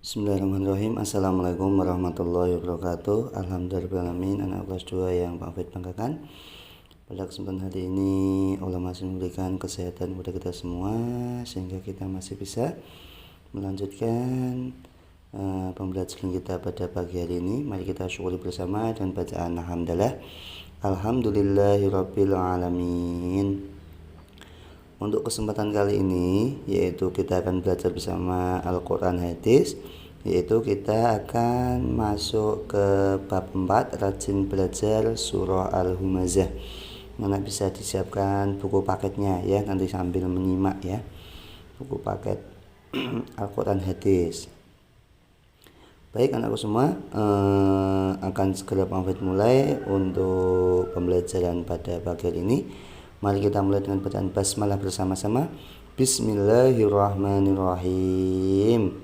Bismillahirrahmanirrahim. Assalamualaikum warahmatullahi wabarakatuh. Alhamdulillahirrahmanirrahim. Anak kelas 2 yang Pak Fit banggakan. Pada kesempatan hari ini Allah masih memberikan kesehatan kepada kita semua sehingga kita masih bisa melanjutkan pembelajaran kita pada pagi hari ini. Mari kita syukuri bersama dengan bacaan alhamdulillah. Alhamdulillahirabbil alamin. Untuk kesempatan kali ini yaitu kita akan belajar bersama Al-Quran Hadis, yaitu kita akan masuk ke bab 4, rajin belajar surah Al-Humazah. Mana bisa disiapkan buku paketnya ya, nanti sambil menyimak ya, buku paket Al-Quran Hadis. Baik anakku semua, akan segera pamit mulai untuk pembelajaran pada pagi hari ini. Mari kita mulai dengan bacaan basmalah bersama-sama. Bismillahirrahmanirrahim.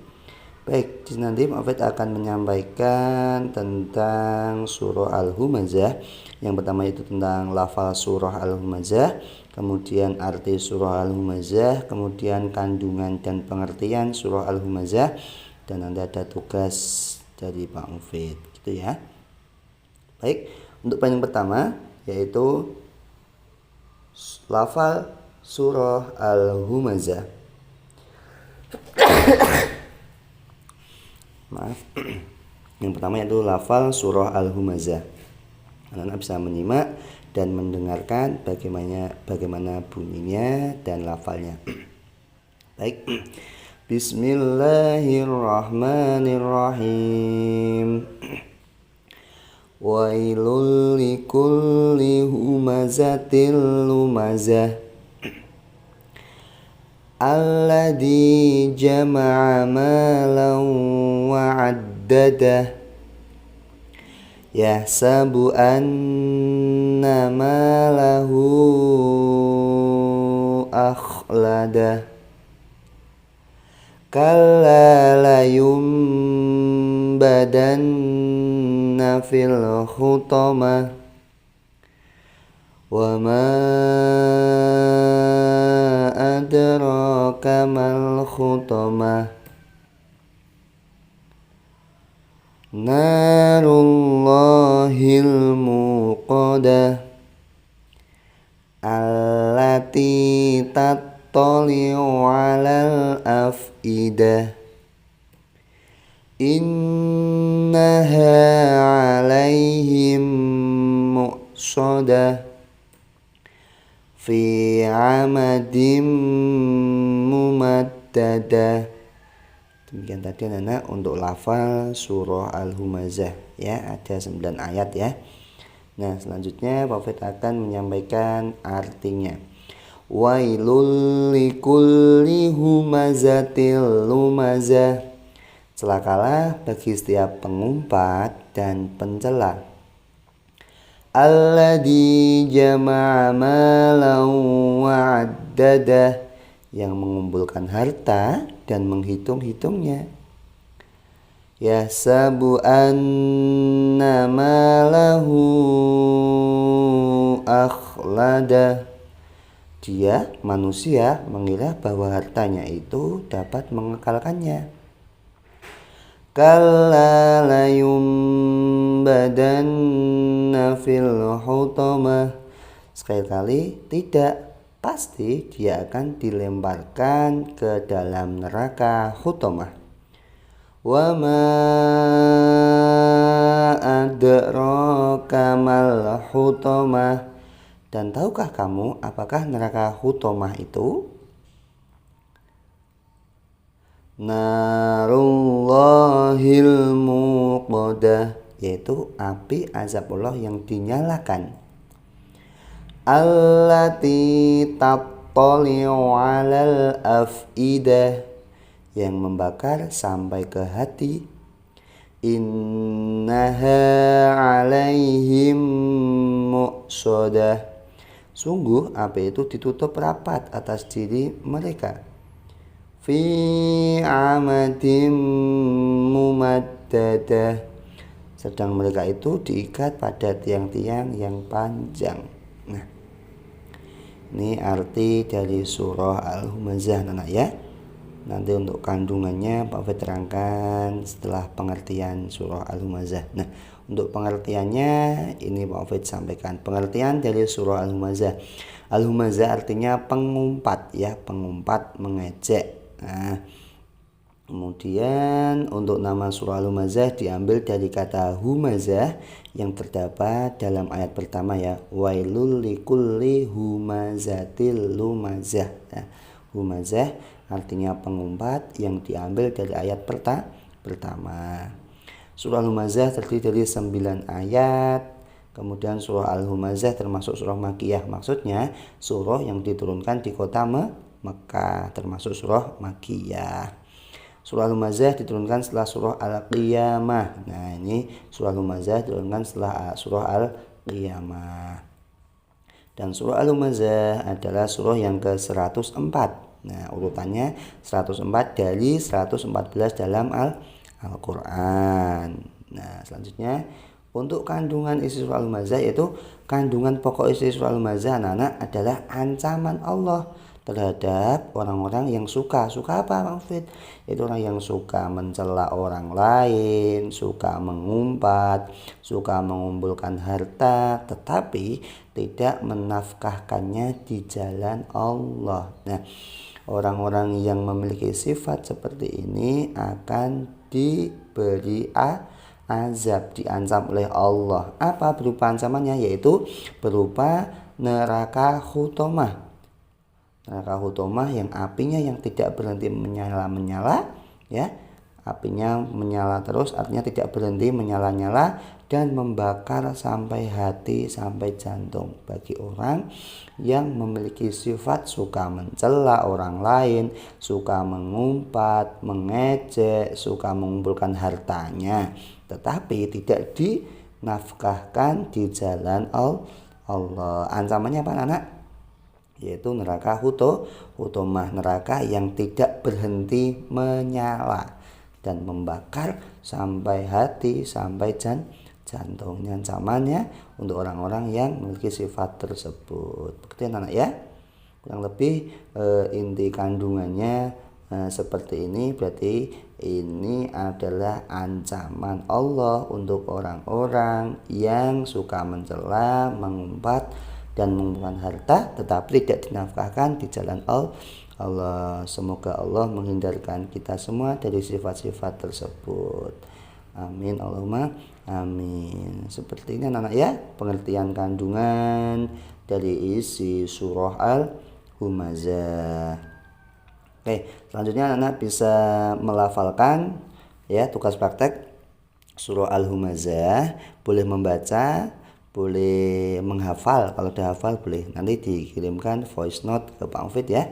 Baik, nanti Pak akan menyampaikan tentang surah Al-Humazah. Yang pertama itu tentang lafal surah Al-Humazah, kemudian arti surah Al-Humazah, kemudian kandungan dan pengertian surah Al-Humazah, dan nanti ada tugas dari Pak Mufid, gitu ya. Baik, untuk poin yang pertama yaitu lafal surah Al-Humazah. Maaf. Yang pertama yaitu lafal surah Al-Humazah. Anak-anak bisa menyimak dan mendengarkan bagaimana bunyinya dan lafalnya. Baik. Bismillahirrahmanirrahim. Wailul likulli humazatil lumazah alladzi jama'a malan wa'addadah yahsabu anna malahu akhladah kalla layumbadanna fil khutamah wa ma adraka mal khutamah narullahil muqadah allati tattali'u 'alal af'idah innaha 'alaihim mu'sadah fi 'amadim mumaddadah. Demikian tadi anak untuk lafal surah Al-Humazah ya, ada 9 ayat ya. Nah, selanjutnya Prophet akan menyampaikan artinya. Wailul likulli humazatil lumazah. Celakalah bagi setiap pengumpat dan pencela. Alladzi jama'a malan wa'addadah, yang mengumpulkan harta dan menghitung-hitungnya. Yahsabu anna malahu akhladah, dia manusia mengira bahwa hartanya itu dapat mengekalkannya. Kalla layumbadanna fil hutamah, sekali-kali tidak, pasti dia akan dilemparkan ke dalam neraka hutamah. Wa ma adraka mal hutamah, dan tahukah kamu apakah neraka hutamah itu? Narullahil muqadah, yaitu api azab Allah yang dinyalakan. Allati tattali'u 'alal af'idah, yang membakar sampai ke hati. Innaha 'alaihim mu'sadah, sungguh api itu ditutup rapat atas diri mereka. Fi 'amadim mumaddadah, sedang mereka itu diikat pada tiang-tiang yang panjang. Nah, ini arti dari surah Al-Humazah anak ya. nanti untuk kandungannya Pak Hafid terangkan setelah pengertian surah Al-Humazah. Nah, untuk pengertiannya ini Pak Hafid sampaikan. Pengertian dari surah Al-Humazah. Al-Humazah artinya pengumpat ya, pengumpat, mengejek. Nah, kemudian untuk nama surah Al-Humazah diambil dari kata humazah yang terdapat dalam ayat pertama ya, wailul likulli humazatil lumazah. Nah, humazah artinya pengumpat yang diambil dari ayat pertama. Surah Al-Humazah terdiri dari 9 ayat. Kemudian surah Al-Humazah termasuk surah Makkiyah, maksudnya surah yang diturunkan di kota Mekah, termasuk surah Makkiyah. Surah Al-Humazah diturunkan setelah surah Al-Qiyamah. Nah, ini surah Al-Humazah diturunkan setelah surah Al-Qiyamah. Dan surah Al-Humazah adalah surah yang ke-104. Nah, urutannya 104 dari 114 dalam Al-Qur'an. Nah, selanjutnya untuk kandungan isi surah Al-Humazah, yaitu kandungan pokok isi surah Al-Humazah anak-anak adalah ancaman Allah terhadap orang-orang yang suka apa Pak Hafid? Itu orang yang suka mencela orang lain, suka mengumpat, suka mengumpulkan harta, tetapi tidak menafkahkannya di jalan Allah. Nah, orang-orang yang memiliki sifat seperti ini akan diberi azab, diancam oleh Allah. Apa berupa ancamannya? Yaitu berupa neraka hutomah. Neraka hutomah yang apinya yang tidak berhenti menyala ya. Apinya menyala terus, artinya tidak berhenti menyala-nyala dan membakar sampai hati, sampai jantung. Bagi orang yang memiliki sifat suka mencela orang lain, suka mengumpat, mengejek, suka mengumpulkan hartanya, tetapi tidak dinafkahkan di jalan Allah. Ancamannya apa anak? Yaitu neraka hutomah, neraka yang tidak berhenti menyala dan membakar sampai hati, sampai jantungnya. Ancamannya untuk orang-orang yang memiliki sifat tersebut. Begitu anak ya. Kurang lebih inti kandungannya seperti ini. Berarti ini adalah ancaman Allah untuk orang-orang yang suka mencela, mengumpat dan mengumpulkan harta tetapi tidak dinafkahkan di jalan Allah. Semoga Allah menghindarkan kita semua dari sifat-sifat tersebut. Amin, Allahumma amin. Seperti ini anak-anak ya, pengertian kandungan dari isi surah Al-Humazah. Oke, selanjutnya anak-anak bisa melafalkan ya, tugas praktek surah Al-Humazah, boleh membaca, boleh menghafal. Kalau udah hafal boleh nanti dikirimkan voice note ke Pak Hafid ya.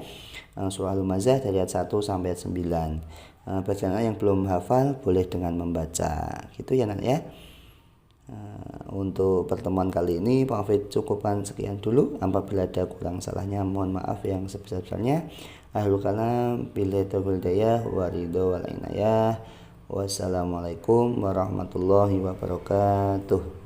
Surah Al-Humazah dari ayat 1 sampai ayat 9. Bagi anak yang belum hafal boleh dengan membaca. Gitu ya anak ya. Untuk pertemuan kali ini Pak Hafid cukupkan sekian dulu. Apabila ada kurang salahnya mohon maaf yang sebesar-besarnya. Ahlul kalam billahi taufiq hidayah wa ridho wal inayah. Wassalamualaikum warahmatullahi wabarakatuh.